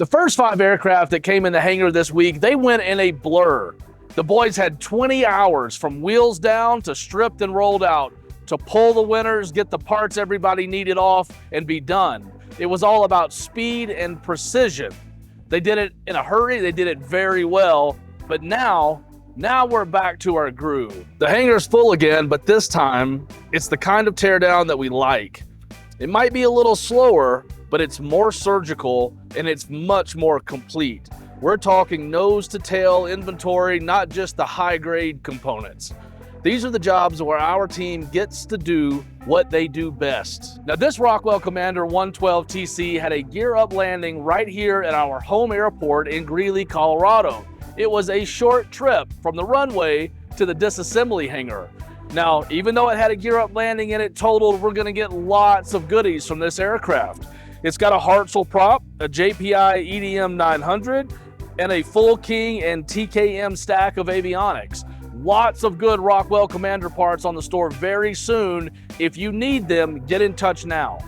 The first 5 aircraft that came in the hangar this week, they went in a blur. The boys had 20 hours from wheels down to stripped and rolled out to pull the winners, get the parts everybody needed off, and be done. It was all about speed and precision. They did it in a hurry, they did it very well, but now we're back to our groove. The hangar's full again, but this time, it's the kind of teardown that we like. It might be a little slower, but it's more surgical and it's much more complete. We're talking nose to tail inventory, not just the high grade components. These are the jobs where our team gets to do what they do best. Now, this Rockwell Commander 112 TC had a gear up landing right here at our home airport in Greeley, Colorado. It was a short trip from the runway to the disassembly hangar. Now, even though it had a gear up landing in it totaled, we're gonna get lots of goodies from this aircraft. It's got a Hartzell prop, a JPI EDM 900, and a full King and TKM stack of avionics. Lots of good Rockwell Commander parts on the store very soon. If you need them, get in touch now.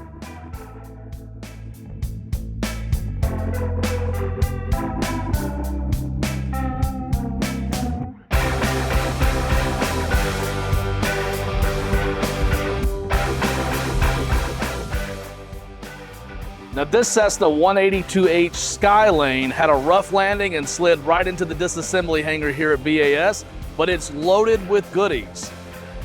Now, this Cessna 182H Skylane had a rough landing and slid right into the disassembly hangar here at BAS, but it's loaded with goodies.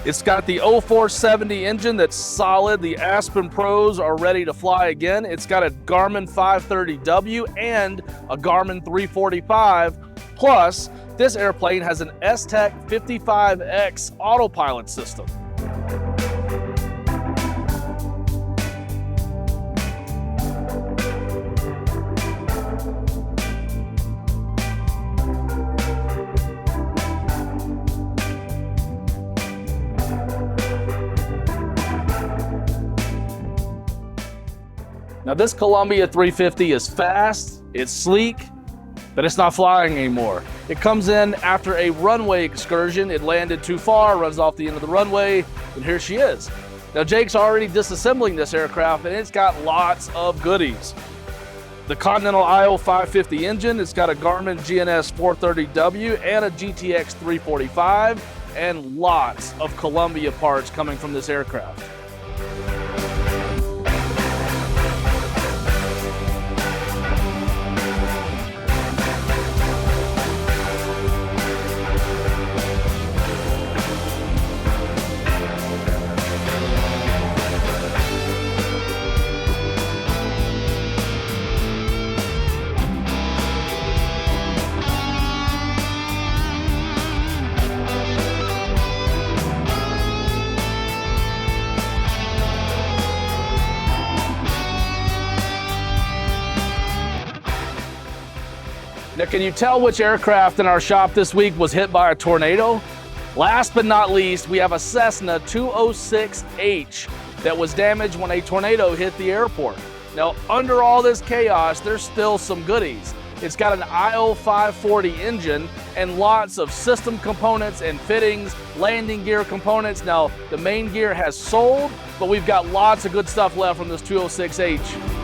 It's got the 0470 engine that's solid. The Aspen Pros are ready to fly again. It's got a Garmin 530W and a Garmin 345. Plus, this airplane has an S-Tech 55X autopilot system. Now, this Columbia 350 is fast, it's sleek, but it's not flying anymore. It comes in after a runway excursion. It landed too far, runs off the end of the runway, and here she is. Now, Jake's already disassembling this aircraft, and it's got lots of goodies. The Continental IO 550 engine, it's got a Garmin GNS 430W and a GTX 345, and lots of Columbia parts coming from this aircraft. Now, can you tell which aircraft in our shop this week was hit by a tornado? Last but not least, we have a Cessna 206H that was damaged when a tornado hit the airport. Now, under all this chaos, there's still some goodies. It's got an IO 540 engine and lots of system components and fittings, landing gear components. Now, the main gear has sold, but we've got lots of good stuff left from this 206H.